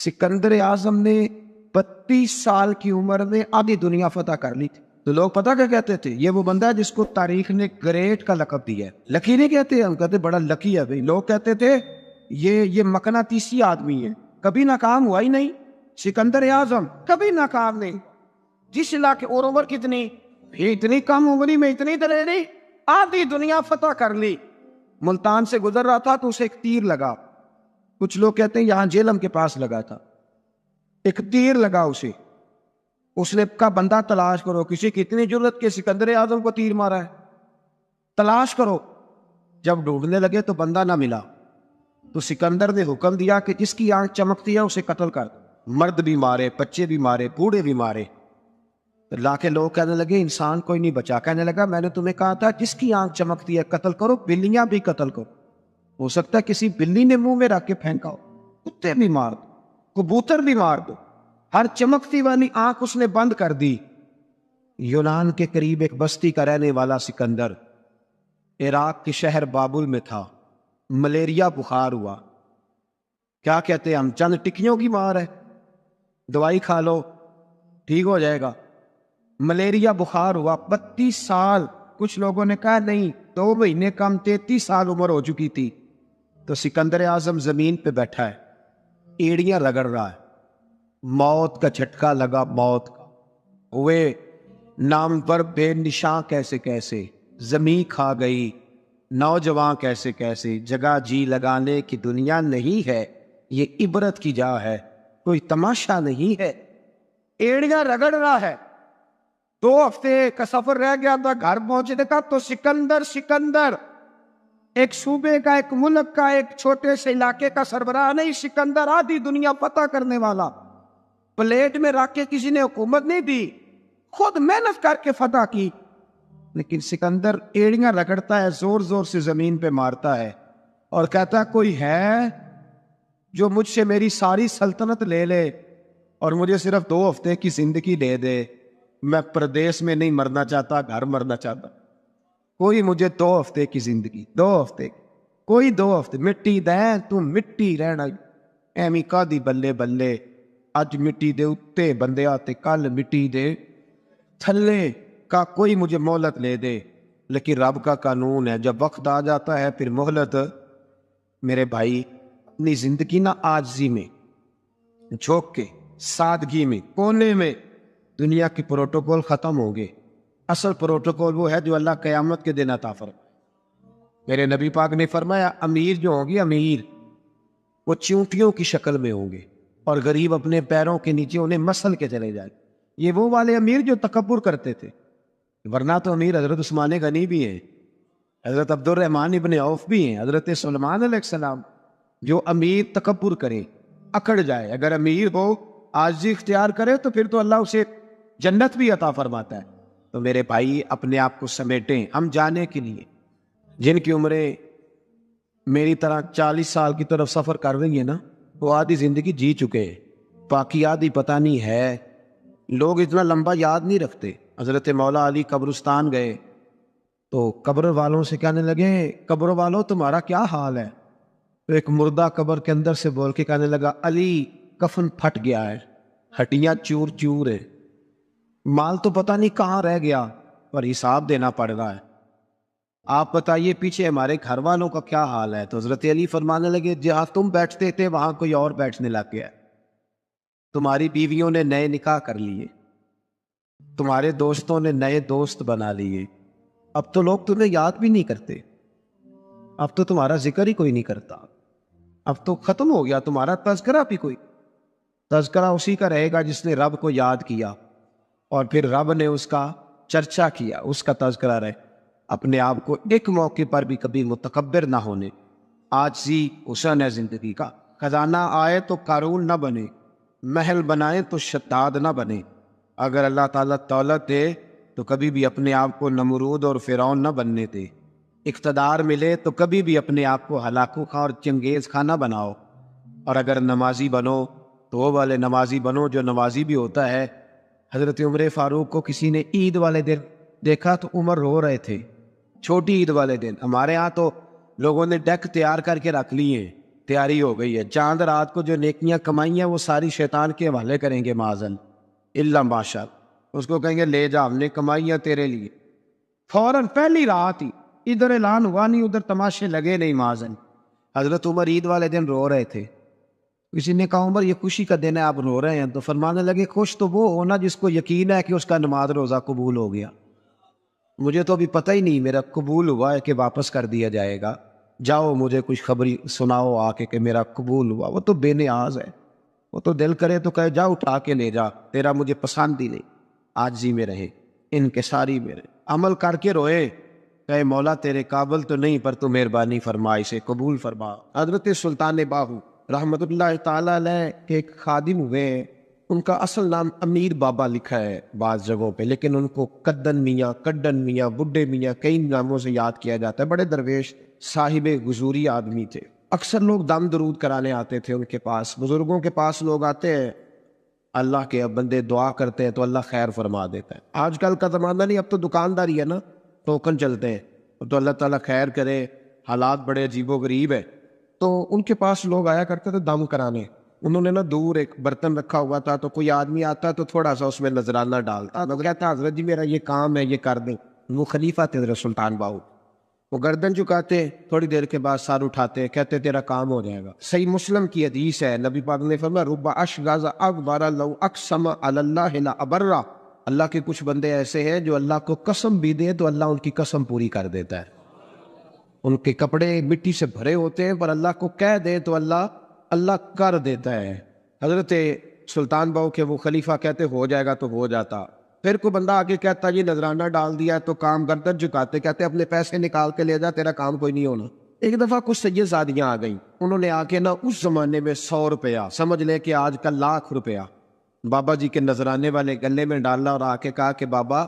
سکندر اعظم نے 32 سال کی عمر میں آدھی دنیا فتح کر لی تھی. تو لوگ پتہ کیا کہتے تھے؟ یہ وہ بندہ ہے جس کو تاریخ نے گریٹ کا لقب دیا ہے. لکی نہیں کہتے، ہم کہتے بڑا لکی ہے بھائی. لوگ کہتے تھے یہ مقناطیسی آدمی ہے، کبھی ناکام ہوا ہی نہیں. سکندر اعظم کبھی ناکام نہیں. جس علاقے اور عمر کتنی بھی، اتنی کم عمری میں اتنی دلیری، آدھی دنیا فتح کر لی. ملتان سے گزر رہا تھا تو اسے ایک تیر لگا. کچھ لوگ کہتے ہیں یہاں جیلم کے پاس لگا تھا. ایک تیر لگا اسے. اس نے کہا بندہ تلاش کرو، کسی کی اتنی جرت کہ سکندر اعظم کو تیر مارا ہے، تلاش کرو. جب ڈھونڈنے لگے تو بندہ نہ ملا. تو سکندر نے حکم دیا کہ جس کی آنکھ چمکتی ہے اسے قتل کر. مرد بھی مارے، بچے بھی مارے، بوڑھے بھی مارے. لا کے لوگ کہنے لگے انسان کوئی نہیں بچا. کہنے لگا میں نے تمہیں کہا تھا جس کی آنکھ چمکتی ہے قتل کرو. بلیاں بھی قتل کرو. ہو سکتا ہے کسی بلی نے منہ میں رکھ کے پھینکا ہو. کتے بھی مار دو، کبوتر بھی مار دو. ہر چمکتی والی آنکھ اس نے بند کر دی. یونان کے قریب ایک بستی کا رہنے والا سکندر عراق کے شہر بابل میں تھا. ملیریا بخار ہوا. کیا کہتے ہیں ہم، چند ٹکیوں کی مار ہے، دوائی کھا لو ٹھیک ہو جائے گا. ملیریا بخار ہوا. 32 سال. کچھ لوگوں نے کہا نہیں 2 مہینے کم، 33 سال عمر ہو چکی تھی. تو سکندر اعظم زمین پہ بیٹھا ہے، ایڑیاں رگڑ رہا ہے. موت کا جھٹکا لگا، موت کا. ہوئے نامور بے نشاں کیسے کیسے، زمین کھا گئی نوجوان کیسے کیسے. جگہ جی لگانے کی دنیا نہیں ہے، یہ عبرت کی جا ہے، کوئی تماشا نہیں ہے. ایڑیاں رگڑ رہا ہے. 2 ہفتے کا سفر رہ گیا تھا. گھر پہنچنے کا تو سکندر ایک صوبے کا، ایک ملک کا، ایک چھوٹے سے علاقے کا سربراہ نہیں. سکندر آدھی دنیا فتح کرنے والا. پلیٹ میں رکھ کے کسی نے حکومت نہیں دی، خود محنت کر کے فتح کی. لیکن سکندر ایڑیاں رگڑتا ہے، زور زور سے زمین پہ مارتا ہے اور کہتا ہے کوئی ہے جو مجھ سے میری ساری سلطنت لے لے اور مجھے صرف 2 ہفتے کی زندگی دے دے. میں پردیس میں نہیں مرنا چاہتا، گھر مرنا چاہتا. کوئی مجھے 2 ہفتے کی زندگی، 2 ہفتے، کوئی 2 ہفتے. مٹی دیں تو مٹی رہنا ایمی کا دی بلے بلے. اج مٹی دے اتے بندے آتے، کل مٹی دے تھلے. کا کوئی مجھے مہلت لے دے. لیکن رب کا قانون ہے جب وقت آ جاتا ہے پھر مہلت. میرے بھائی اپنی زندگی نہ عاجزی میں، جھوک کے، سادگی میں، کونے میں. دنیا کی پروٹوکول ختم ہو گئے. اصل پروٹوکول وہ ہے جو اللہ قیامت کے دن عطا فرمائے. میرے نبی پاک نے فرمایا امیر جو ہوں گے، امیر وہ چیونٹیوں کی شکل میں ہوں گے اور غریب اپنے پیروں کے نیچے انہیں مسل کے چلے جائیں. یہ وہ والے امیر جو تکبر کرتے تھے. ورنہ تو امیر حضرت عثمان غنی بھی ہیں، حضرت عبد الرحمن ابن عوف بھی ہیں، حضرت سلمان علیہ السلام. جو امیر تکبر کرے، اکڑ جائے، اگر امیر ہو عاجزی اختیار کرے تو پھر تو اللہ اسے جنت بھی عطا فرماتا ہے. تو میرے بھائی اپنے آپ کو سمیٹیں. ہم جانے کے لیے جن کی عمریں میری طرح 40 سال کی طرف سفر کر رہی ہیں نا، وہ آدھی زندگی جی چکے ہیں، باقی آدھی پتہ نہیں ہے. لوگ اتنا لمبا یاد نہیں رکھتے. حضرت مولا علی قبرستان گئے تو قبر والوں سے کہنے لگے قبر والوں تمہارا کیا حال ہے؟ تو ایک مردہ قبر کے اندر سے بول کے کہنے لگا علی کفن پھٹ گیا ہے، ہڈیاں چور چور ہے، مال تو پتہ نہیں کہاں رہ گیا پر حساب دینا پڑ رہا ہے. آپ بتائیے پیچھے ہمارے گھر والوں کا کیا حال ہے؟ تو حضرت علی فرمانے لگے جہاں تم بیٹھتے تھے وہاں کوئی اور بیٹھنے لگ گیا. تمہاری بیویوں نے نئے نکاح کر لیے، تمہارے دوستوں نے نئے دوست بنا لیے. اب تو لوگ تمہیں یاد بھی نہیں کرتے، اب تو تمہارا ذکر ہی کوئی نہیں کرتا. اب تو ختم ہو گیا تمہارا تذکرہ بھی. کوئی تذکرہ اسی کا رہے گا جس نے رب کو یاد کیا اور پھر رب نے اس کا چرچا کیا، اس کا تذکرہ رہے. اپنے آپ کو ایک موقع پر بھی کبھی متکبر نہ ہونے. عاجزی حسن ہے زندگی کا. خزانہ آئے تو قارون نہ بنے، محل بنائے تو شداد نہ بنے. اگر اللہ تعالیٰ دولت دے تو کبھی بھی اپنے آپ کو نمرود اور فرعون نہ بننے دے. اقتدار ملے تو کبھی بھی اپنے آپ کو ہلاکو خواہ اور چنگیز خواہ نہ بناؤ. اور اگر نمازی بنو تو وہ والے نمازی بنو جو نمازی بھی ہوتا ہے. حضرت عمر فاروق کو کسی نے عید والے دن دیکھا تو عمر رو رہے تھے. چھوٹی عید والے دن. ہمارے ہاں تو لوگوں نے ڈیک تیار کر کے رکھ لیے ہیں، تیاری ہو گئی ہے، چاند رات کو جو نیکیاں کمائی ہیں وہ ساری شیطان کے حوالے کریں گے معاذن اللہ ماشاء اللہ، اس کو کہیں گے لے جا، ہم نے کمائی ہے تیرے لیے، فوراً پہلی رات ہی، ادھر اعلان ہوا نہیں ادھر تماشے لگے نہیں معاذن۔ حضرت عمر عید والے دن رو رہے تھے، کسی نے کہا عمر یہ خوشی کا دن ہے آپ رو رہے ہیں، تو فرمانے لگے خوش تو وہ ہونا جس کو یقین ہے کہ اس کا نماز روزہ قبول ہو گیا، مجھے تو ابھی پتہ ہی نہیں میرا قبول ہوا ہے کہ واپس کر دیا جائے گا، جاؤ مجھے کچھ خبری سناؤ آ کے کہ میرا قبول ہوا۔ وہ تو بے نیاز ہے، وہ تو دل کرے تو کہے جا اٹھا کے لے جا، تیرا مجھے پسند ہی نہیں، عاجزی میں رہے، انکساری میں رہے، عمل کر کے روئے، کہے مولا تیرے قابل تو نہیں پر تو مہربانی فرما اسے قبول فرما۔ حضرت سلطان باہو رحمت اللہ تعالی علیہ کے ایک خادم ہوئے ہیں، ان کا اصل نام امیر بابا لکھا ہے بعض جگہوں پہ، لیکن ان کو کڈن میاں، بڈھے میاں کئی ناموں سے یاد کیا جاتا ہے، بڑے درویش صاحب حضوری آدمی تھے۔ اکثر لوگ دم درود کرانے آتے تھے ان کے پاس، بزرگوں کے پاس لوگ آتے ہیں، اللہ کے بندے دعا کرتے ہیں تو اللہ خیر فرما دیتا ہے۔ آج کل کا زمانہ نہیں، اب تو دکانداری ہے نا، ٹوکن چلتے ہیں، تو اللہ تعالیٰ خیر کرے، حالات بڑے عجیب و غریب ہے۔ تو ان کے پاس لوگ آیا کرتے تھے دم کرانے، انہوں نے نا دور ایک برتن رکھا ہوا تھا، تو کوئی آدمی آتا تو تھوڑا سا اس میں نذرانہ ڈالتا، تو کہتا حضرت جی میرا یہ کام ہے یہ کر دیں۔ وہ خلیفہ تھے حضرت سلطان باہو، وہ گردن چکاتے، تھوڑی دیر کے بعد سر اٹھاتے، کہتے تیرا کام ہو جائے گا۔ صحیح مسلم کی حدیث ہے، نبی پاک نے فرمایا رب اشغاز اکبر لو اقسم علی اللہ لا ابرہ، اللہ کے کچھ بندے ایسے ہیں جو اللہ کو قسم بھی دے تو اللہ ان کی قسم پوری کر دیتا ہے، ان کے کپڑے مٹی سے بھرے ہوتے ہیں پر اللہ کو کہہ دے تو اللہ کر دیتا ہے۔ حضرت سلطان باہو کے وہ خلیفہ کہتے ہو جائے گا تو ہو جاتا، پھر کوئی بندہ آگے کہتا یہ نذرانہ ڈال دیا ہے تو کام گردن جھکاتے، کہتے اپنے پیسے نکال کے لے جا تیرا کام کوئی نہیں ہونا۔ ایک دفعہ کچھ سید زادیاں آ گئیں، انہوں نے آ کے نا اس زمانے میں 100 روپیہ سمجھ لے کہ آج کل لاکھ روپیہ بابا جی کے نذرانے والے گلے میں ڈالا اور آ کے کہا کہ بابا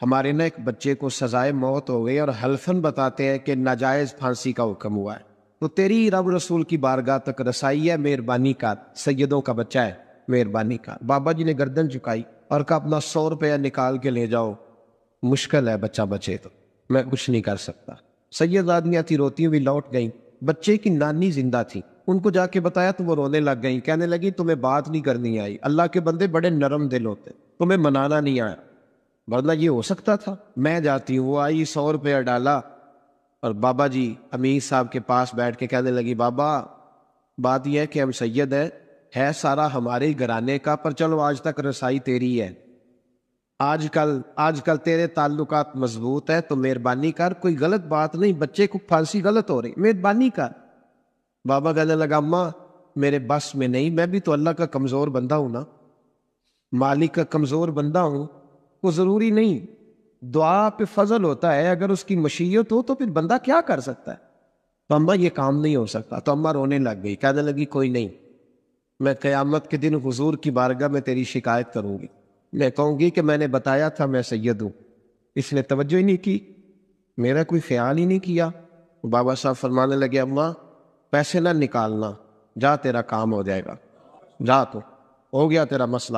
ہمارے نا ایک بچے کو سزائے موت ہو گئی اور حلفاً بتاتے ہیں کہ ناجائز پھانسی کا حکم ہوا ہے، تو تیری رب رسول کی بارگاہ تک رسائی ہے، مہربانی کا، سیدوں کا بچہ ہے، مہربانی کا۔ بابا جی نے گردن جھکائی اور کہا اپنا 100 روپیہ نکال کے لے جاؤ، مشکل ہے بچہ بچے تو میں کچھ نہیں کر سکتا۔ سید آدمیاں تھی روتی ہوئی لوٹ گئیں، بچے کی نانی زندہ تھی، ان کو جا کے بتایا تو وہ رونے لگ گئیں، کہنے لگی تمہیں بات نہیں کرنی آئی، اللہ کے بندے بڑے نرم دل ہوتے، تمہیں منانا نہیں آیا، ورنہ یہ ہو سکتا تھا میں جاتی ہوں۔ وہ آئی 100 روپیہ ڈالا اور بابا جی امیر صاحب کے پاس بیٹھ کے کہنے لگی بابا بات یہ ہے کہ ہم سید ہے سارا ہمارے گھرانے کا، پر چلو آج تک رسائی تیری ہے، آج کل تیرے تعلقات مضبوط ہے تو مہربانی کر، کوئی غلط بات نہیں، بچے کو پھانسی غلط ہو رہی، مہربانی کر۔ بابا کہنے لگا اماں میرے بس میں نہیں، میں بھی تو اللہ کا کمزور بندہ ہوں نا، مالک کا کمزور بندہ ہوں، وہ ضروری نہیں، دعا پہ فضل ہوتا ہے، اگر اس کی مشیت ہو تو پھر بندہ کیا کر سکتا ہے، تو اماں یہ کام نہیں ہو سکتا۔ تو اماں رونے لگ گئی، کہنے لگی کوئی نہیں، میں قیامت کے دن حضور کی بارگاہ میں تیری شکایت کروں گی، میں کہوں گی کہ میں نے بتایا تھا میں سید ہوں، اس نے توجہ ہی نہیں کی، میرا کوئی خیال ہی نہیں کیا۔ بابا صاحب فرمانے لگے اماں پیسے نہ نکالنا، جا تیرا کام ہو جائے گا، جا تو ہو گیا تیرا مسئلہ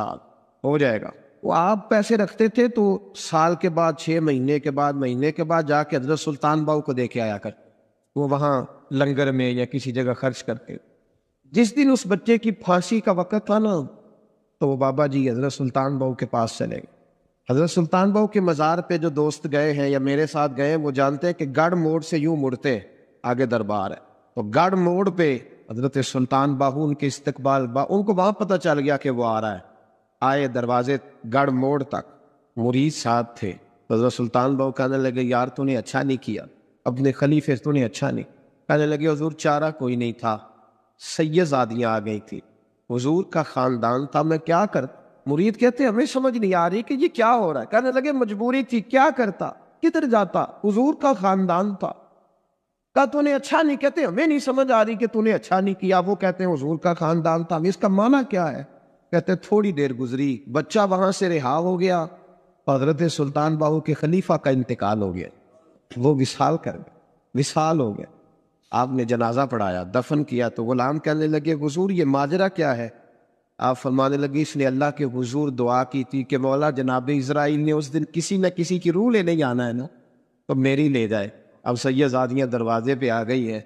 ہو جائے گا۔ وہ آپ پیسے رکھتے تھے تو سال کے بعد 6 مہینے کے بعد مہینے کے بعد جا کے حضرت سلطان باہو کو دے کے آیا کر، وہ وہاں لنگر میں یا کسی جگہ خرچ کرتے۔ جس دن اس بچے کی پھانسی کا وقت تھا نا تو وہ بابا جی حضرت سلطان باہو کے پاس چلے گئے۔ حضرت سلطان باہو کے مزار پہ جو دوست گئے ہیں یا میرے ساتھ گئے ہیں وہ جانتے ہیں کہ گڑھ موڑ سے یوں مڑتے آگے دربار ہے، تو گڑھ موڑ پہ حضرت سلطان باہو ان کے استقبال ان کو وہاں پتہ چل گیا کہ وہ آ رہا ہے، آئے دروازے گڑھ موڑ تک، مرید ساتھ تھے، حضرت سلطان باہو کہنے لگے یار تو نے اچھا نہیں کیا، اپنے خلیفے تو نے اچھا نہیں، کہنے لگے حضور چارہ کوئی نہیں تھا، سید زادیاں آ گئی تھی، حضور کا خاندان تھا، میں کیا کرتا؟ مرید کہتے ہمیں سمجھ نہیں آ رہی کہ یہ کیا ہو رہا ہے، کہنے لگے مجبوری تھی، کیا کرتا، کدھر جاتا، حضور کا خاندان تھا، کہا تو نے اچھا نہیں، کہتے ہمیں نہیں سمجھ آ رہی کہ تو نے اچھا نہیں کیا، وہ کہتے ہیں حضور کا خاندان تھا، اس کا معنی کیا ہے؟ کہتے تھوڑی دیر گزری، بچہ وہاں سے رہا ہو گیا، حضرت سلطان باہو کے خلیفہ کا انتقال ہو گیا، وہ وصال کر گئے، وصال ہو گیا، آپ نے جنازہ پڑھایا، دفن کیا، تو غلام کہنے لگے حضور یہ ماجرا کیا ہے؟ آپ فرمانے لگے اس نے اللہ کے حضور دعا کی تھی کہ مولا جناب اسرائیل نے اس دن کسی نہ کسی کی روح لینے جانا ہے نا، تو میری لے جائے۔ اب سید زادیاں دروازے پہ آ گئی ہے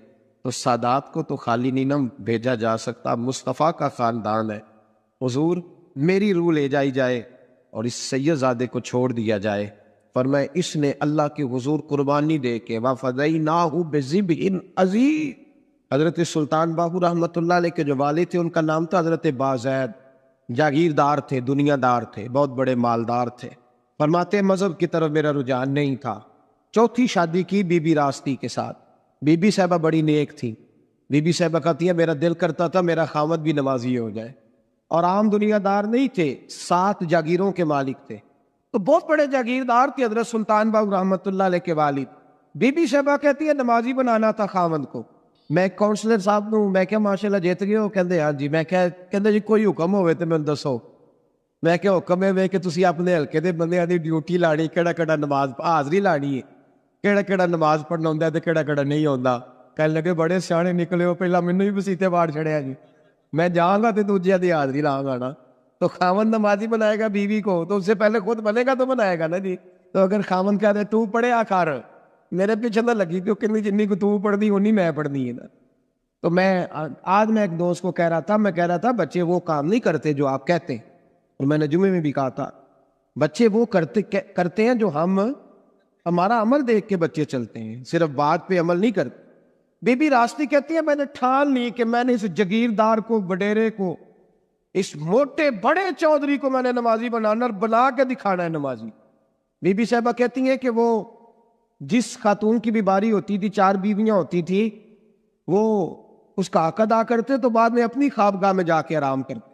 تو سادات کو تو خالی نہیں نہ بھیجا جا سکتا، مصطفیٰ کا خاندان ہے، حضور میری روح لے جائی جائے اور اس سید زادے کو چھوڑ دیا جائے۔ فرمائے اس نے اللہ کے حضور قربانی دے کے وَفَدَيْنَاهُ بِذِبْحٍ عَظِيمٍ۔ حضرت سلطان باہو رحمۃ اللہ علیہ کے جو والد تھے ان کا نام تھا حضرت بازید، جاگیردار تھے، دنیا دار تھے، بہت بڑے مالدار تھے۔ فرماتے مذہب کی طرف میرا رجحان نہیں تھا۔ چوتھی شادی کی بی بی راستی کے ساتھ۔ بی بی صاحبہ بڑی نیک تھی۔ بی بی صاحبہ کہتی ہے میرا دل کرتا تھا میرا خامد بھی نمازی ہو جائے، اور عام دنیا دار نہیں تھے، 7 جاگیروں کے مالک تھے، تو بہت بڑے جاگیردار تھے حضرت سلطان باہو رحمۃ اللہ علیہ کے والد۔ بی بی صاحبہ کہتی ہے نمازی بنانا تھا خامد کو۔ میں کونسلر صاحب نوں میں کیا ماشاءاللہ جیت گئے ہو؟ کہندے ہاں جی۔ میں کہندے جی کوئی حکم ہوئے تو میں دسو۔ میں کیا حکم ہے کہ تسی اپنے ہلکے دے بندیاں دی ڈیوٹی لانی، کیڑا نماز حاضری لانی ہے، کیڑا نماز پڑھنا ہوندا تے کیڑا نہیں ہوندا۔ کہنے لگے بڑے سیانے نکلے ہو، پہلا مینوں ہی مسیتے باڑ چھڑیا جی، میں جاؤں گا تے دوجیاں دی حاضری لاؤں گا نا۔ تو خاوند نمازی بنائے گا بیوی کو تو اس سے پہلے خود بنے گا تو بنائے گا نا جی۔ تو اگر خاوند کہہ دے تو پڑھیا کر، میرے پیچھے نہ لگی کیونکہ جنی کو تو پڑھنی اونی میں پڑھنی ہے نا۔ تو آج میں ایک دوست کو کہہ رہا تھا بچے وہ کام نہیں کرتے جو آپ کہتے ہیں، اور میں نے جمعے میں بھی کہا تھا بچے وہ کرتے ہیں جو ہمارا عمل دیکھ کے بچے چلتے ہیں، صرف بات پہ عمل نہیں کرتے۔ بی بی راستی کہتی ہے میں نے ٹھان لی کہ میں نے اس جگیردار کو، وڈیرے کو، اس موٹے بڑے چودھری کو میں نے نمازی بنانا اور بنا کے دکھانا ہے نمازی۔ بی بی صاحبہ کہتی ہیں کہ وہ جس خاتون کی بھی باری ہوتی تھی، 4 بیویاں ہوتی تھی، وہ اس کا حق ادا کرتے تو بعد میں اپنی خوابگاہ میں جا کے آرام کرتے۔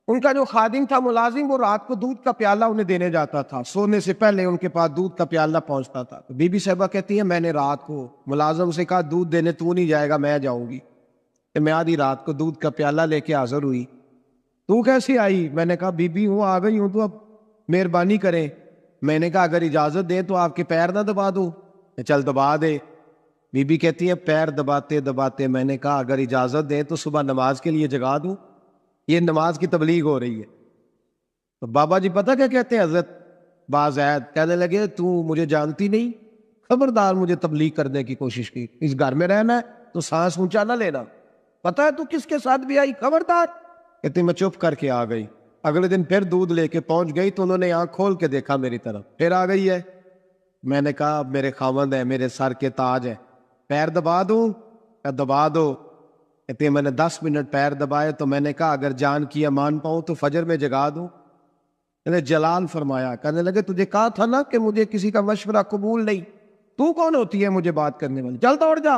ان کا جو خادم تھا ملازم، وہ رات کو دودھ کا پیالہ انہیں دینے جاتا تھا، سونے سے پہلے ان کے پاس دودھ کا پیالہ پہنچتا تھا۔ تو بی بی صاحبہ کہتی ہے میں نے رات کو ملازم سے کہا دودھ دینے تو نہیں جائے گا، میں جاؤں گی۔ کہ میں آدھی رات کو دودھ کا پیالہ لے کے حاضر ہوئی۔ تو کیسے آئی؟ میں نے کہا بی بی ہوں، آ گئی ہوں، تو اب مہربانی کریں۔ میں نے کہا اگر اجازت دیں تو آپ کے پیر نہ دبا دوں۔ چل دبا دے۔ بی بی کہتی ہے پیر دباتے دباتے میں نے کہا اگر اجازت دیں تو صبح نماز کے لیے جگا دوں، یہ نماز کی تبلیغ ہو رہی ہے۔ تو بابا جی پتہ کیا کہتے ہیں حضرت بازید؟ کہنے لگے تو مجھے جانتی نہیں، خبردار مجھے تبلیغ کرنے کی کوشش کی، اس گھر میں رہنا ہے تو سانس اونچا نہ لینا، پتہ ہے تو کس کے ساتھ بھی آئی، خبردار۔ کہتی میں چپ کر کے آ گئی۔ اگلے دن پھر دودھ لے کے پہنچ گئی تو انہوں نے آنکھ کھول کے دیکھا میری طرف، پھر آ گئی ہے۔ میں نے کہا میرے خاوند ہے، میرے سر کے تاج ہے، پیر دبا دوں؟ دبا دو۔ کہتے ہیں میں نے 10 منٹ پیر دبائے تو میں نے کہا اگر جان کی امان پاؤں تو فجر میں جگا دوں۔ میں نے جلال فرمایا، کہنے لگے تجھے کہا تھا نا کہ مجھے کسی کا مشورہ قبول نہیں، تو کون ہوتی ہے مجھے بات کرنے والی، چل دوڑ جا۔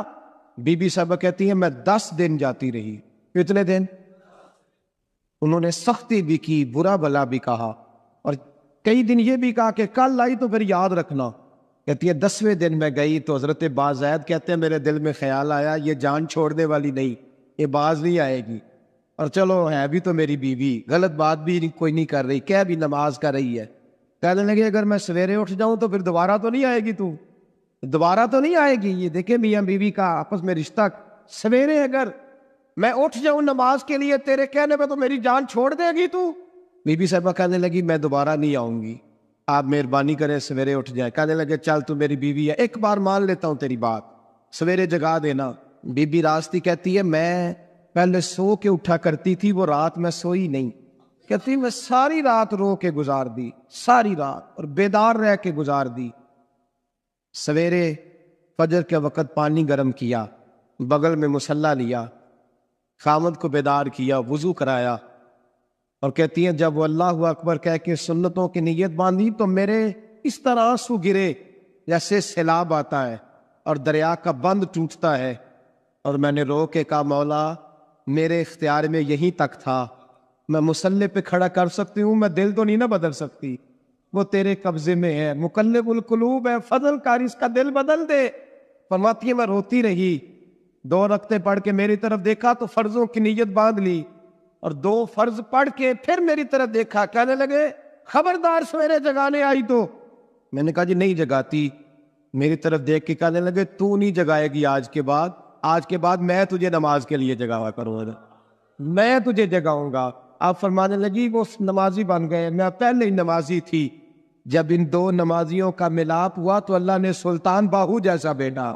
بی بی صاحبہ کہتی ہے میں 10 دن جاتی رہی۔ کتنے دن؟ انہوں نے سختی بھی کی، برا بلا بھی کہا، اور کئی دن یہ بھی کہا کہ کل آئی تو پھر یاد رکھنا۔ کہتی ہے 10ویں دن میں گئی تو حضرت بازید کہتے ہیں میرے دل میں خیال آیا یہ جان چھوڑنے والی نہیں، یہ باز نہیں آئے گی، اور چلو ہے بھی تو میری بیوی، غلط بات بھی کوئی نہیں کر رہی، کہہ بھی نماز کر رہی ہے۔ کہنے لگے اگر میں سویرے اٹھ جاؤں تو پھر دوبارہ تو نہیں آئے گی، تو دوبارہ تو نہیں آئے گی۔ یہ دیکھیں میاں بیوی کا آپس میں رشتہ، سویرے اگر میں اٹھ جاؤں نماز کے لیے تیرے کہنے پہ تو میری جان چھوڑ دے گی تو؟ بی بی صاحبہ کہنے لگی میں دوبارہ نہیں آؤں گی، آپ مہربانی کریں سویرے اٹھ جائیں۔ کہنے لگے چل تو میری بیوی ہے، ایک بار مان لیتا ہوں تیری بات، سویرے جگا دینا۔ بی بی راستی کہتی ہے میں پہلے سو کے اٹھا کرتی تھی، وہ رات میں سوئی نہیں، کہتی میں ساری رات رو کے گزار دی، ساری رات، اور بیدار رہ کے گزار دی۔ سویرے فجر کے وقت پانی گرم کیا، بغل میں مصلی لیا، خامد کو بیدار کیا، وضو کرایا، اور کہتی ہیں جب وہ اللہ اکبر کہہ کے سنتوں کی نیت باندھی تو میرے اس طرح آنسو گرے جیسے سیلاب آتا ہے اور دریا کا بند ٹوٹتا ہے، اور میں نے رو کے کہا مولا میرے اختیار میں یہیں تک تھا، میں مصلی پہ کھڑا کر سکتی ہوں، میں دل تو نہیں نہ بدل سکتی، وہ تیرے قبضے میں ہے، مقلب القلوب ہے، فضل کار اس کا دل بدل دے۔ فرماتی ہے میں روتی رہی، 2 رکعتیں پڑھ کے میری طرف دیکھا تو فرضوں کی نیت باندھ لی، اور 2 فرض پڑھ کے پھر میری طرف دیکھا، کہنے لگے خبردار سویرے جگانے آئی تو؟ میں نے کہا جی نہیں جگاتی۔ میری طرف دیکھ کے کہنے لگے تو نہیں جگائے گی آج کے بعد میں تجھے نماز کے لیے جگاوا کروں گا، میں تجھے جگاؤں گا۔ آپ فرمانے لگی وہ نمازی بن گئے، میں پہلے ہی نمازی تھی، جب ان 2 نمازیوں کا ملاپ ہوا تو اللہ نے سلطان باہو جیسا بیٹا